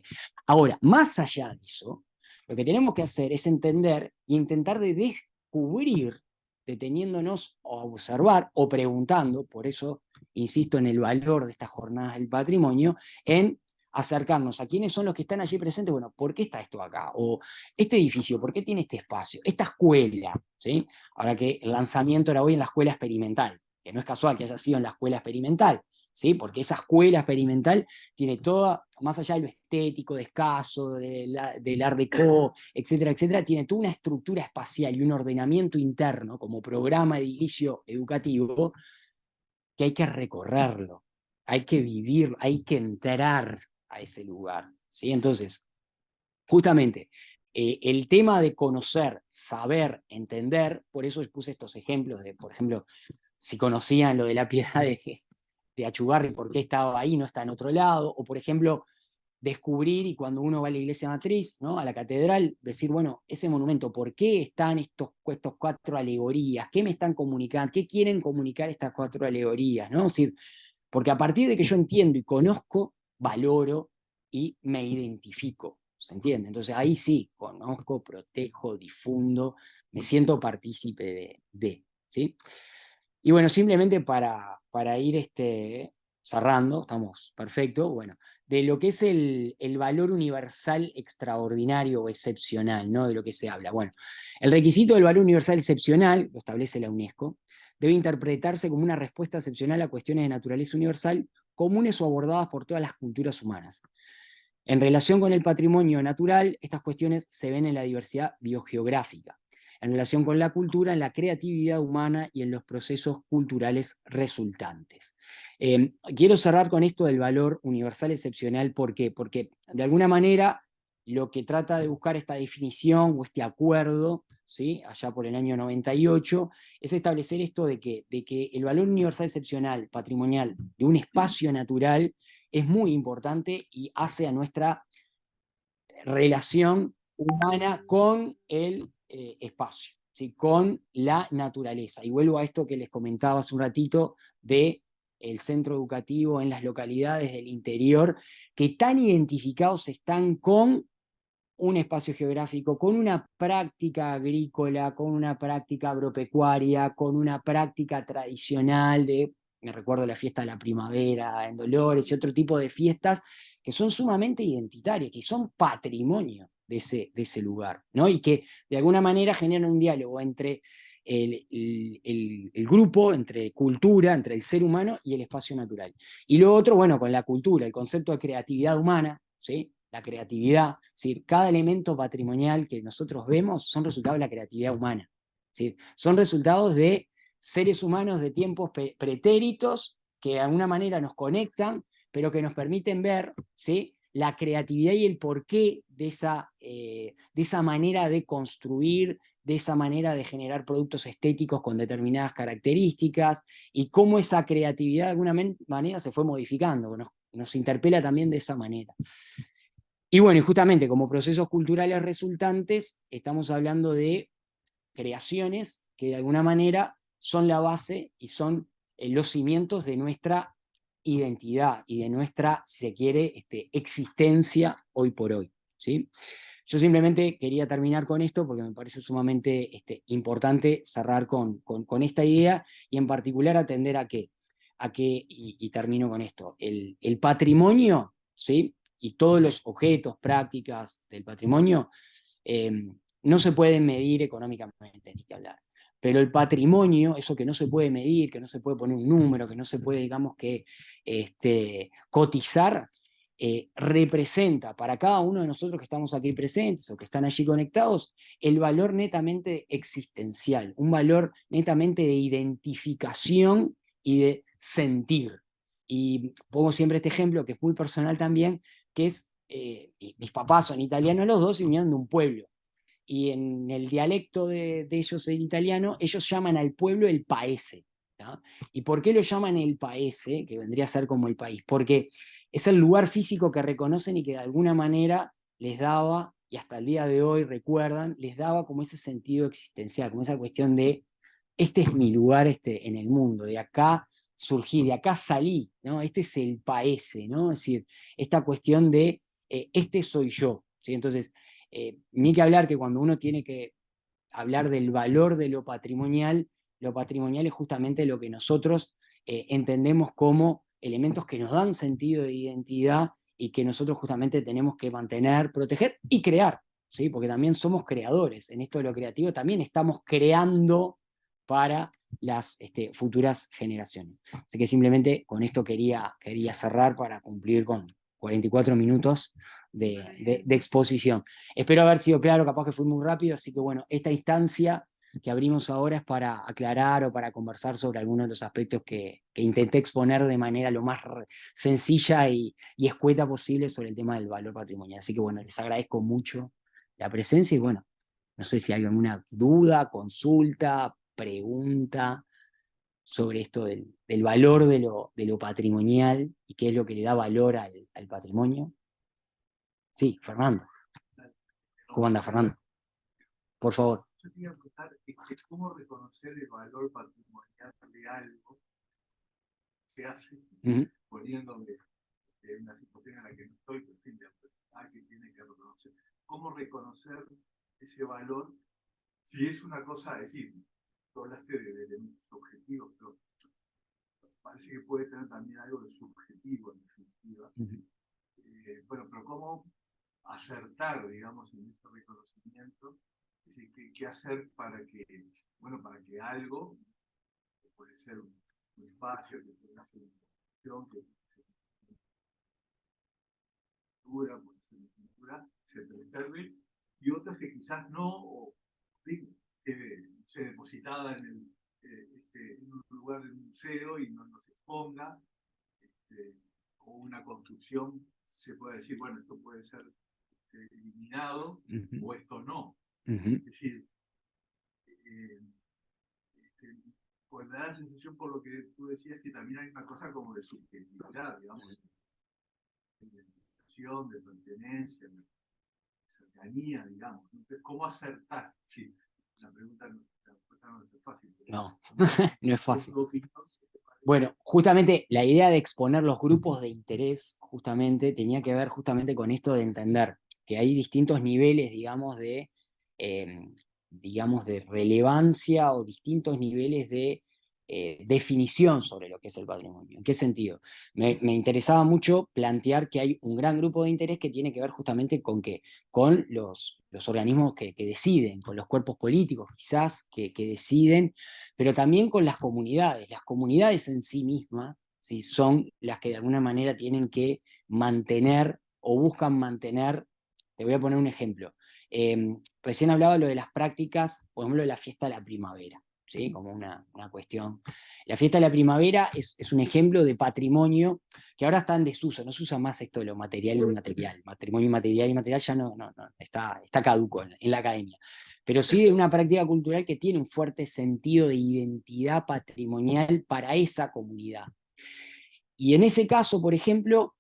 A: Ahora, más allá de eso, Lo que tenemos que hacer es entender y intentar de descubrir, deteniéndonos a observar o preguntando, por eso insisto en el valor de estas jornadas del patrimonio, en acercarnos a quiénes son los que están allí presentes. Bueno, ¿por qué está esto acá? O este edificio, ¿por qué tiene este espacio? Esta escuela, ¿sí? Ahora que el lanzamiento era hoy en la escuela experimental, que no es casual que haya sido en la escuela experimental, ¿sí? Porque esa escuela experimental tiene toda, más allá de lo estético, de escaso, del Art Deco, etcétera, etcétera, tiene toda una estructura espacial y un ordenamiento interno como programa edilicio educativo que hay que recorrerlo, hay que vivirlo, hay que entrar a ese lugar, ¿sí? Entonces, justamente, el tema de conocer, saber, entender, por eso puse estos ejemplos de, por ejemplo, si conocían lo de la piedad de Achugarri, por qué estaba ahí, no está en otro lado, o por ejemplo, descubrir, y cuando uno va a la iglesia matriz, ¿no? A la catedral, decir, bueno, ese monumento, ¿por qué están estos cuatro alegorías? ¿Qué me están comunicando? ¿Qué quieren comunicar estas cuatro alegorías? ¿No? Es decir, porque a partir de que yo entiendo y conozco, valoro y me identifico, ¿se entiende? Entonces ahí sí, conozco, protejo, difundo, me siento partícipe ¿sí? Y bueno, simplemente para ir cerrando, estamos perfecto, bueno, de lo que es el valor universal extraordinario o excepcional, ¿no? De lo que se habla. Bueno, el requisito del valor universal excepcional, lo establece la UNESCO, debe interpretarse como una respuesta excepcional a cuestiones de naturaleza universal comunes o abordadas por todas las culturas humanas. En relación con el patrimonio natural, estas cuestiones se ven en la diversidad biogeográfica, en relación con la cultura, en la creatividad humana y en los procesos culturales resultantes. Quiero cerrar con esto del valor universal excepcional. ¿Por qué? Porque de alguna manera lo que trata de buscar esta definición o este acuerdo, ¿sí? Allá por el año 98, es establecer esto de que el valor universal excepcional patrimonial de un espacio natural es muy importante y hace a nuestra relación humana con el espacio, ¿sí? Con la naturaleza. Y vuelvo a esto que les comentaba hace un ratito de el centro educativo en las localidades del interior, que tan identificados están con un espacio geográfico, con una práctica agrícola, con una práctica agropecuaria, con una práctica tradicional me recuerdo la fiesta de la primavera en Dolores y otro tipo de fiestas que son sumamente identitarias, que son patrimonio de ese lugar, ¿no? Y que de alguna manera generan un diálogo entre el grupo, entre cultura, entre el ser humano y el espacio natural. Y lo otro, bueno, con la cultura, el concepto de creatividad humana, ¿sí? La creatividad, es decir, cada elemento patrimonial que nosotros vemos son resultados de la creatividad humana, es decir, son resultados de seres humanos de tiempos pretéritos que de alguna manera nos conectan, pero que nos permiten ver, ¿sí? La creatividad y el porqué de esa manera de construir, de esa manera de generar productos estéticos con determinadas características, y cómo esa creatividad de alguna manera se fue modificando, nos interpela también de esa manera. Y bueno, y justamente como procesos culturales resultantes, estamos hablando de creaciones que de alguna manera son la base y son los cimientos de nuestra identidad y de nuestra, si se quiere, existencia hoy por hoy, ¿sí? Yo simplemente quería terminar con esto porque me parece sumamente importante cerrar con esta idea, y en particular atender y termino con esto, el patrimonio, ¿sí? Y todos los objetos, prácticas del patrimonio eh, no se pueden medir económicamente, ni que hablar. Pero el patrimonio, eso que no se puede medir, que no se puede poner un número, que no se puede, digamos, que cotizar, representa para cada uno de nosotros que estamos aquí presentes o que están allí conectados el valor netamente existencial, un valor netamente de identificación y de sentir. Y pongo siempre este ejemplo que es muy personal también, que es, mis papás son italianos los dos y vinieron de un pueblo. Y en el dialecto de ellos en italiano, ellos llaman al pueblo el paese. ¿tá? ¿Y por qué lo llaman el paese? Que vendría a ser como el país. Porque es el lugar físico que reconocen y que de alguna manera les daba, y hasta el día de hoy recuerdan, les daba como ese sentido existencial, como esa cuestión de, este es mi lugar en el mundo, de acá surgí, de acá salí, ¿no? Este es el paese, ¿no? Es decir, esta cuestión de, este soy yo, ¿sí? Entonces, Ni que hablar que cuando uno tiene que hablar del valor de lo patrimonial es justamente lo que nosotros entendemos como elementos que nos dan sentido de identidad y que nosotros justamente tenemos que mantener, proteger y crear, ¿sí? Porque también somos creadores. En esto de lo creativo también estamos creando para las futuras generaciones. Así que simplemente con esto quería cerrar para cumplir con 44 minutos de exposición. Espero haber sido claro, capaz que fui muy rápido, así que bueno, esta instancia que abrimos ahora es para aclarar o para conversar sobre algunos de los aspectos que intenté exponer de manera lo más sencilla y escueta posible sobre el tema del valor patrimonial. Así que bueno, les agradezco mucho la presencia y bueno, no sé si hay alguna duda, consulta, pregunta sobre esto del valor de lo patrimonial y qué es lo que le da valor al patrimonio. Sí, Fernando. ¿Cómo anda, Fernando? Por favor.
C: Yo te iba a preguntar cómo reconocer el valor patrimonial de algo que hace, poniéndome en una situación en la que no estoy, pero en fin, alguien tiene que reconocer. ¿Cómo reconocer ese valor si es una cosa, es decir, tú hablaste de elementos objetivos, pero parece que puede tener también algo de subjetivo en definitiva. Bueno, pero ¿cómo acertar, digamos, en este reconocimiento? Es decir, ¿qué hacer para que, bueno, para que algo, que puede ser un espacio, que puede ser una función, que puede ser una pintura, puede ser una pintura, se preserve, y otras que quizás no, o se depositada en un lugar del museo y no se exponga, o una construcción, se puede decir, bueno, esto puede ser eliminado, o esto no. Es decir, pues me da la sensación, por lo que tú decías, que también hay una cosa como de subjetividad, digamos, de identificación, de pertenencia, de cercanía, digamos. Entonces, ¿cómo acertar? Sí, la pregunta la respuesta no es fácil.
A: No, no es fácil. Bueno, justamente la idea de exponer los grupos de interés justamente tenía que ver justamente con esto de entender que hay distintos niveles, digamos, de relevancia o distintos niveles de definición sobre lo que es el patrimonio. ¿En qué sentido? Me interesaba mucho plantear que hay un gran grupo de interés que tiene que ver justamente con qué, con los organismos que deciden, con los cuerpos políticos quizás que deciden, pero también con las comunidades. Las comunidades en sí mismas, ¿sí?, son las que de alguna manera tienen que mantener o buscan mantener. Te voy a poner un ejemplo. Recién hablaba lo de las prácticas, por ejemplo, de la fiesta de la primavera, ¿sí?, como una cuestión. La fiesta de la primavera es un ejemplo de patrimonio que ahora está en desuso, no se usa más esto de lo material y lo inmaterial. Patrimonio inmaterial y material ya no está caduco en la academia. Pero sí de una práctica cultural que tiene un fuerte sentido de identidad patrimonial para esa comunidad. Y en ese caso, por ejemplo,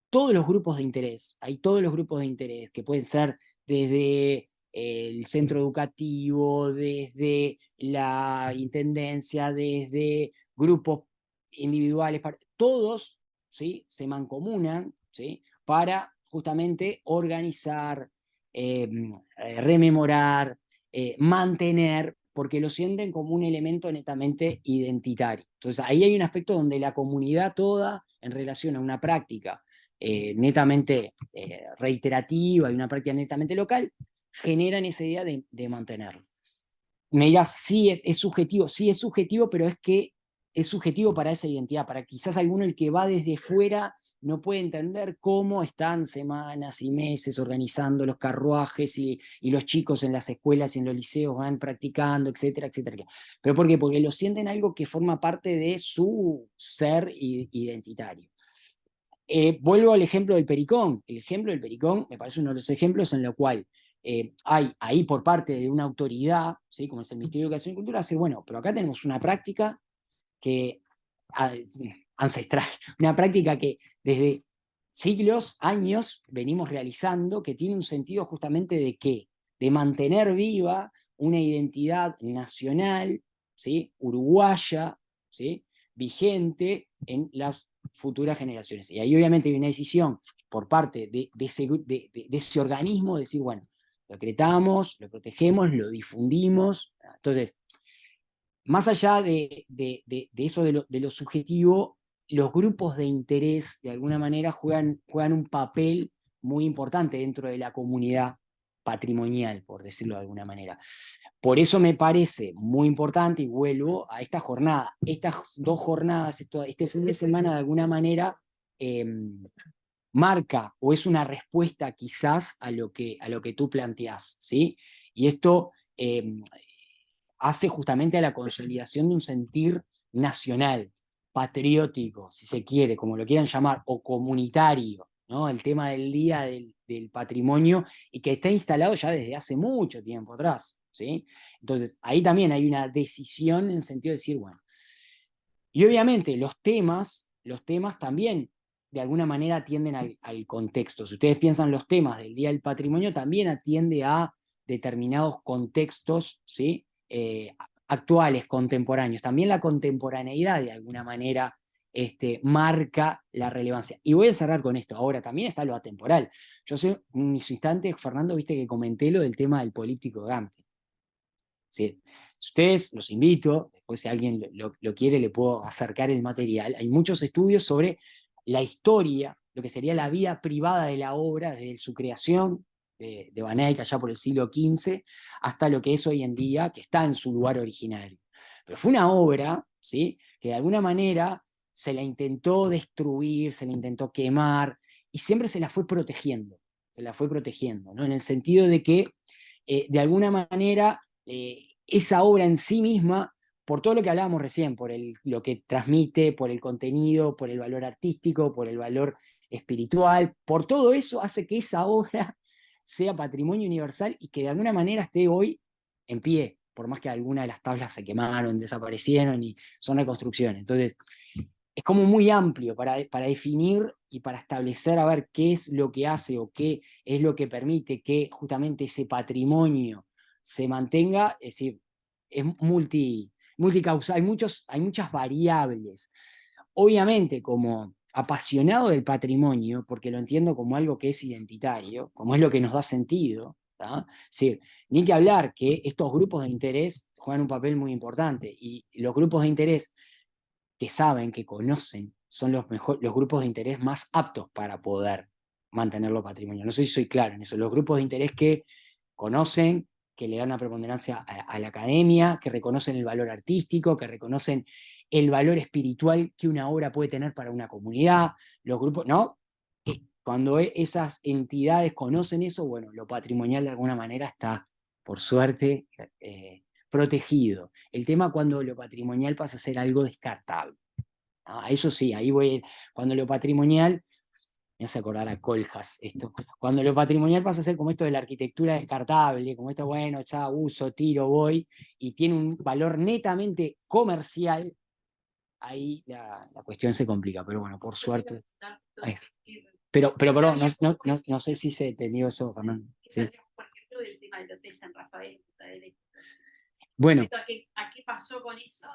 A: todos los grupos de interés, hay todos los grupos de interés que pueden ser desde el centro educativo, desde la intendencia, desde grupos individuales, todos, ¿sí?, se mancomunan, ¿sí?, para justamente organizar, rememorar, mantener, porque lo sienten como un elemento netamente identitario. Entonces ahí hay un aspecto donde la comunidad toda, en relación a una práctica netamente reiterativa y una práctica netamente local, generan esa idea de mantenerlo. Me dirás, sí, es subjetivo, sí es subjetivo, pero es que es subjetivo para esa identidad, para quizás alguno el que va desde fuera no puede entender cómo están semanas y meses organizando los carruajes y los chicos en las escuelas y en los liceos van practicando, etcétera, etcétera. ¿Pero por qué? Porque lo sienten algo que forma parte de su ser identitario. Vuelvo al ejemplo del Pericón. El ejemplo del Pericón me parece uno de los ejemplos en lo cual hay ahí por parte de una autoridad, ¿sí?, como es el Ministerio de Educación y Cultura, hace, bueno, pero acá tenemos una práctica que ancestral, una práctica que desde siglos, años venimos realizando, que tiene un sentido justamente de qué, de mantener viva una identidad nacional, ¿sí?, uruguaya, ¿sí?, vigente en las futuras generaciones. Y ahí obviamente hay una decisión por parte de ese organismo de decir, bueno, lo decretamos, lo protegemos, lo difundimos. Entonces, más allá de eso de lo subjetivo, los grupos de interés, de alguna manera, juegan un papel muy importante dentro de la comunidad patrimonial, por decirlo de alguna manera. Por eso me parece muy importante, y vuelvo a esta jornada, estas 2 jornadas, este fin de semana, de alguna manera, marca o es una respuesta quizás a lo que tú planteás, ¿sí? Y esto hace justamente a la consolidación de un sentir nacional, patriótico, si se quiere, como lo quieran llamar, o comunitario, ¿no? El tema del Día del Patrimonio, y que está instalado ya desde hace mucho tiempo atrás, ¿sí? Entonces, ahí también hay una decisión en el sentido de decir, bueno, y obviamente los temas también de alguna manera atienden al contexto. Si ustedes piensan los temas del Día del Patrimonio, también atiende a determinados contextos, ¿sí? Actuales, contemporáneos. También la contemporaneidad de alguna manera marca la relevancia. Y voy a cerrar con esto. Ahora, también está lo atemporal. Yo sé, en mis instantes, Fernando, viste que comenté lo del tema del políptico de Gante. Sí. Ustedes, los invito, después si alguien lo quiere le puedo acercar el material. Hay muchos estudios sobre la historia, lo que sería la vida privada de la obra, desde su creación de Van Eyck allá por el siglo XV, hasta lo que es hoy en día, que está en su lugar originario. Pero fue una obra, ¿sí?, que de alguna manera se la intentó destruir, se la intentó quemar, y siempre se la fue protegiendo, ¿no? En el sentido de que, de alguna manera, esa obra en sí misma, por todo lo que hablábamos recién, por lo que transmite, por el contenido, por el valor artístico, por el valor espiritual, por todo eso hace que esa obra sea patrimonio universal y que de alguna manera esté hoy en pie, por más que algunas de las tablas se quemaron, desaparecieron y son reconstrucciones. Entonces, es como muy amplio para definir y para establecer a ver qué es lo que hace o qué es lo que permite que justamente ese patrimonio se mantenga. Es decir, es multicausal, hay muchas variables. Obviamente, como apasionado del patrimonio, porque lo entiendo como algo que es identitario, como es lo que nos da sentido, ¿tá? Es decir, ni que hablar que estos grupos de interés juegan un papel muy importante, y los grupos de interés que saben, que conocen, son los grupos de interés más aptos para poder mantenerlo patrimonio. No sé si soy claro en eso. Los grupos de interés que conocen, que le dan una preponderancia a la academia, que reconocen el valor artístico, que reconocen el valor espiritual que una obra puede tener para una comunidad. Los grupos, ¿no? Cuando esas entidades conocen eso, bueno, lo patrimonial de alguna manera está, por suerte, protegido. El tema cuando lo patrimonial pasa a ser algo descartable. Eso sí, ahí voy, cuando lo patrimonial, me hace acordar a Coljas esto, cuando lo patrimonial pasa a ser como esto de la arquitectura descartable, como esto, bueno, ya uso, tiro, voy, y tiene un valor netamente comercial, ahí la cuestión se complica, pero bueno, por suerte. Es. Pero perdón, no sé si se entendió eso, Fernando. Sí.
D: Por ejemplo, el tema del Hotel San Rafael.
A: Bueno,
D: ¿A qué pasó con eso?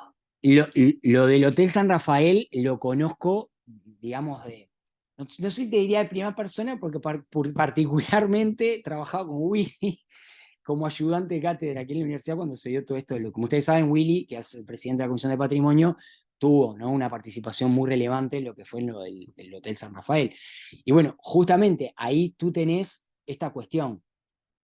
A: Lo del Hotel San Rafael lo conozco, digamos, no sé si te diría de primera persona, porque particularmente trabajaba con Willy como ayudante de cátedra aquí en la universidad cuando se dio todo esto. Como ustedes saben, Willy, que es el presidente de la Comisión de Patrimonio, tuvo, ¿no?, una participación muy relevante en lo que fue lo del Hotel San Rafael. Y bueno, justamente ahí tú tenés esta cuestión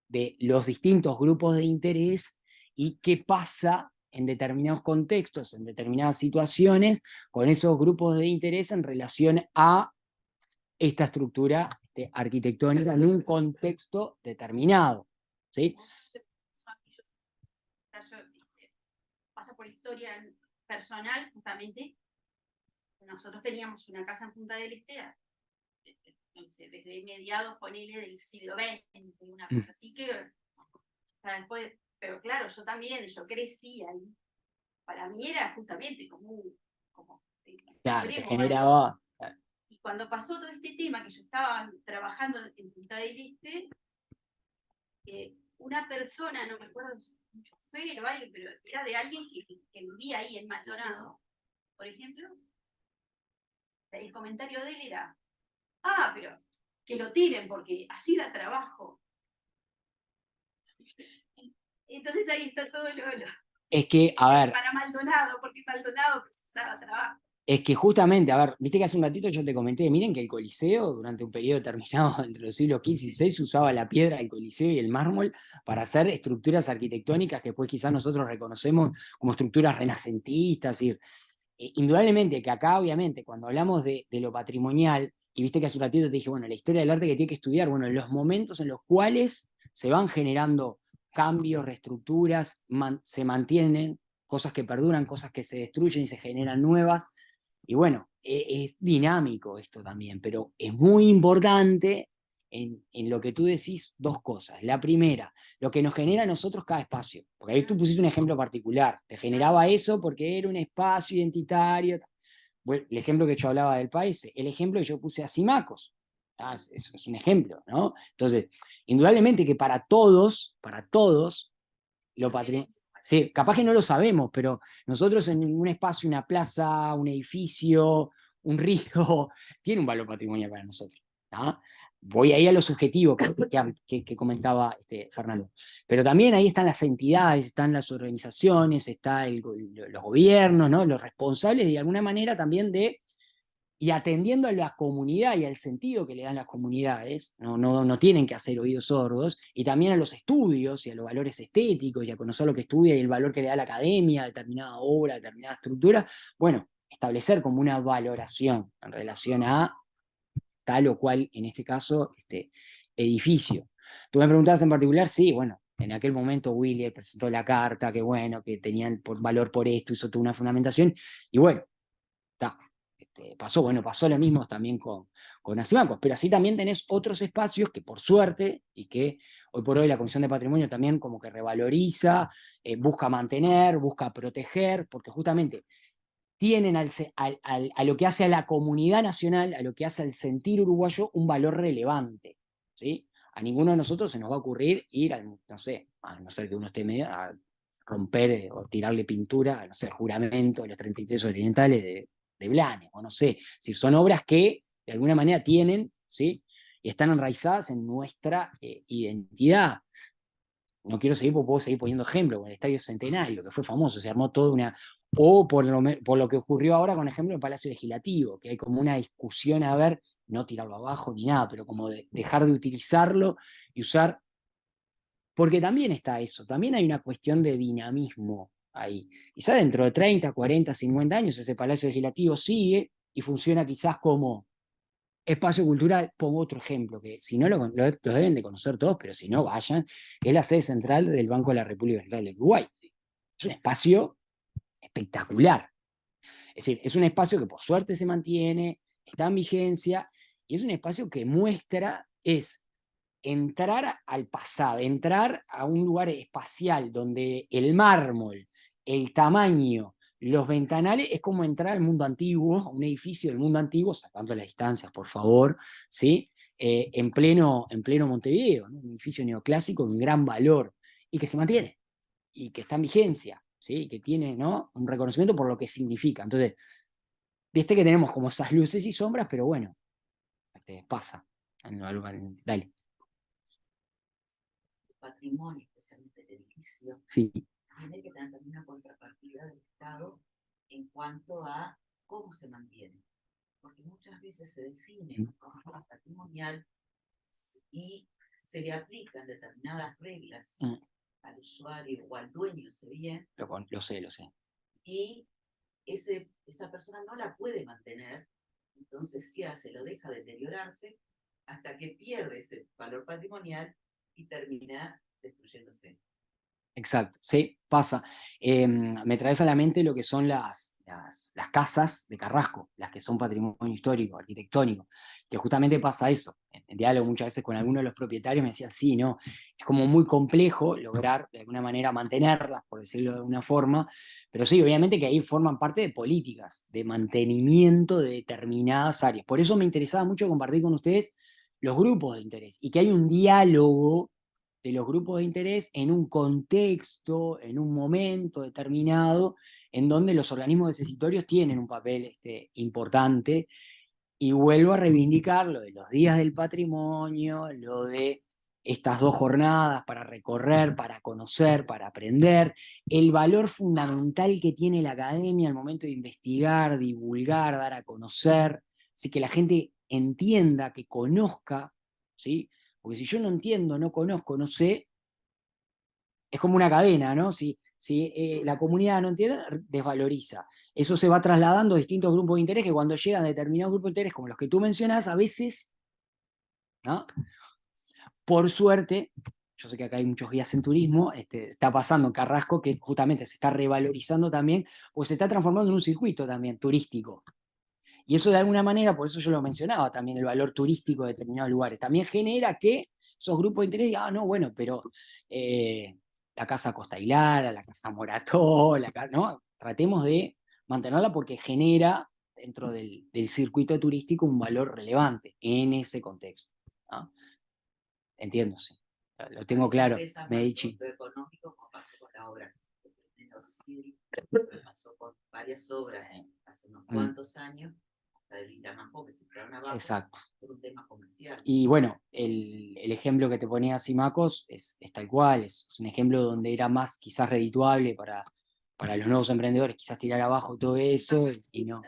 A: de los distintos grupos de interés y qué pasa en determinados contextos, en determinadas situaciones, con esos grupos de interés en relación a esta estructura arquitectónica en un contexto determinado, ¿sí?
D: Pasa por historia personal, justamente. Nosotros teníamos una casa en Punta del Este, desde mediados, ponele, del siglo XX, una cosa así que, después, pero claro, yo crecí ahí. Para mí era justamente como
A: claro, te generaba.
D: Y cuando pasó todo este tema, que yo estaba trabajando en Punta del Este, una persona, no me acuerdo, un chofer o algo, pero era de alguien que vivía ahí en Maldonado, por ejemplo, el comentario de él era, pero que lo tiren porque así da trabajo. Entonces ahí está todo lo
A: Es que, a ver,
D: para Maldonado, porque Maldonado precisaba trabajo.
A: es que justamente, a ver, viste que hace un ratito yo te comenté, miren que el Coliseo, durante un periodo determinado entre los siglos XV y XVI, usaba la piedra del Coliseo y el mármol para hacer estructuras arquitectónicas que después quizás nosotros reconocemos como estructuras renacentistas. Es decir, indudablemente que acá, obviamente, cuando hablamos de lo patrimonial, y viste que hace un ratito te dije, bueno, la historia del arte que tiene que estudiar, bueno, los momentos en los cuales se van generando cambios, reestructuras, se mantienen, cosas que perduran, cosas que se destruyen y se generan nuevas. Y bueno, es dinámico esto también, pero es muy importante en lo que tú decís dos cosas. La primera, lo que nos genera a nosotros cada espacio. Porque ahí tú pusiste un ejemplo particular. Te generaba eso porque era un espacio identitario. Bueno, el ejemplo que yo hablaba del país, el ejemplo que yo puse a Simacos. Eso es un ejemplo, ¿no? Entonces, indudablemente que para todos, lo patrimonial. Sí, capaz que no lo sabemos, pero nosotros en un espacio, una plaza, un edificio, un río, tiene un valor patrimonial para nosotros. ¿tá? Voy ahí a lo subjetivo que comentaba Fernando. Pero también ahí están las entidades, están las organizaciones, están los gobiernos, ¿no? Los responsables de alguna manera también y atendiendo a la comunidad y al sentido que le dan las comunidades, no tienen que hacer oídos sordos, y también a los estudios y a los valores estéticos y a conocer lo que estudia y el valor que le da la academia a determinada obra, a determinada estructura, bueno, establecer como una valoración en relación a tal o cual, en este caso, edificio. Tú me preguntabas en particular, sí, bueno, en aquel momento William presentó la carta, que bueno, que tenían valor por esto, hizo toda una fundamentación, y bueno, está. Pasó lo mismo también con Asimancos, pero así también tenés otros espacios que por suerte, y que hoy por hoy la Comisión de Patrimonio también como que revaloriza, busca mantener, busca proteger, porque justamente tienen a lo que hace a la comunidad nacional, a lo que hace al sentir uruguayo, un valor relevante. ¿sí? A ninguno de nosotros se nos va a ocurrir ir, no sé, a no ser que uno esté medio, a romper o tirarle pintura, no sé, el juramento de los 33 orientales de Blanes, o no sé. Es decir, son obras que de alguna manera tienen, ¿sí? Y están enraizadas en nuestra identidad. No quiero seguir porque puedo seguir poniendo ejemplos, con el Estadio Centenario, que fue famoso, se armó toda una... O por lo que ocurrió ahora, con ejemplo, en el Palacio Legislativo, que hay como una discusión a ver, no tirarlo abajo ni nada, pero como dejar de utilizarlo y usar... Porque también está eso, también hay una cuestión de dinamismo ahí. Quizá dentro de 30, 40, 50 años ese Palacio Legislativo sigue y funciona quizás como espacio cultural. Pongo otro ejemplo, que si no lo deben de conocer todos, pero si no vayan, es la sede central del Banco de la República Federal del Uruguay. Es un espacio espectacular. Es decir, es un espacio que por suerte se mantiene, está en vigencia, y es un espacio que muestra, es entrar al pasado, entrar a un lugar espacial donde el mármol, el tamaño, los ventanales, es como entrar al mundo antiguo, a un edificio del mundo antiguo, sacando las distancias, por favor, ¿sí? En pleno Montevideo, ¿no? Un edificio neoclásico de un gran valor, y que se mantiene, y que está en vigencia, ¿sí? Y que tiene, ¿no? Un reconocimiento por lo que significa. Entonces, viste que tenemos como esas luces y sombras, pero bueno, pasa. Dale.
E: Patrimonio, especialmente el edificio,
A: sí.
E: tiene que tener también una contrapartida del Estado en cuanto a cómo se mantiene. Porque muchas veces se define como patrimonial y se le aplican determinadas reglas al usuario o al dueño, se bien.
A: Lo sé.
E: Y esa persona no la puede mantener, entonces, ¿qué hace? Lo deja deteriorarse hasta que pierde ese valor patrimonial y termina destruyéndose.
A: Exacto, sí, pasa. Me traes a la mente lo que son las casas de Carrasco, las que son patrimonio histórico, arquitectónico, que justamente pasa eso. En diálogo muchas veces con algunos de los propietarios me decían, sí, no, es como muy complejo lograr de alguna manera mantenerlas, por decirlo de alguna forma, pero sí, obviamente que ahí forman parte de políticas, de mantenimiento de determinadas áreas. Por eso me interesaba mucho compartir con ustedes los grupos de interés y que hay un diálogo de los grupos de interés en un contexto, en un momento determinado, en donde los organismos deciditorios tienen un papel importante. Y vuelvo a reivindicar lo de los días del patrimonio, lo de estas 2 jornadas para recorrer, para conocer, para aprender, el valor fundamental que tiene la academia al momento de investigar, divulgar, dar a conocer, así que la gente entienda, que conozca, ¿sí? Porque si yo no entiendo, no conozco, no sé, es como una cadena, ¿no? Si la comunidad no entiende, desvaloriza. Eso se va trasladando a distintos grupos de interés que cuando llegan a determinados grupos de interés, como los que tú mencionas, a veces, ¿no? Por suerte, yo sé que acá hay muchos guías en turismo, está pasando en Carrasco que justamente se está revalorizando también, pues se está transformando en un circuito también turístico. Y eso de alguna manera, por eso yo lo mencionaba también, el valor turístico de determinados lugares, también genera que esos grupos de interés digan, no, bueno, pero la Casa Costa Hilara, la Casa Morató, ¿no? Tratemos de mantenerla porque genera dentro del circuito turístico un valor relevante en ese contexto, ¿no? Entiendo, sí. Lo tengo claro, Medici.
E: Lo económico, como pasó con la obra de los Cid, pasó con varias obras hace unos cuantos años, hasta de Villamajó, que se quedaron abajo.
A: Exacto.
E: Por un tema comercial.
A: Y bueno, el ejemplo que te ponía Simacos es tal cual, es un ejemplo donde era más quizás redituable para los nuevos emprendedores, quizás tirar abajo todo eso y no.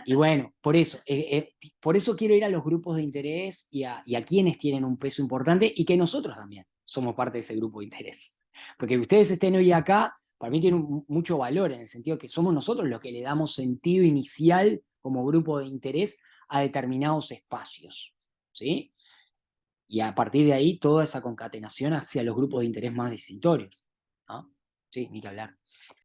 A: Y bueno, por eso quiero ir a los grupos de interés y a quienes tienen un peso importante y que nosotros también somos parte de ese grupo de interés. Porque que ustedes estén hoy acá, para mí tiene mucho valor en el sentido que somos nosotros los que le damos sentido inicial como grupo de interés a determinados espacios, ¿sí? Y a partir de ahí toda esa concatenación hacia los grupos de interés más decitorios, ¿no? Sí, ni que hablar.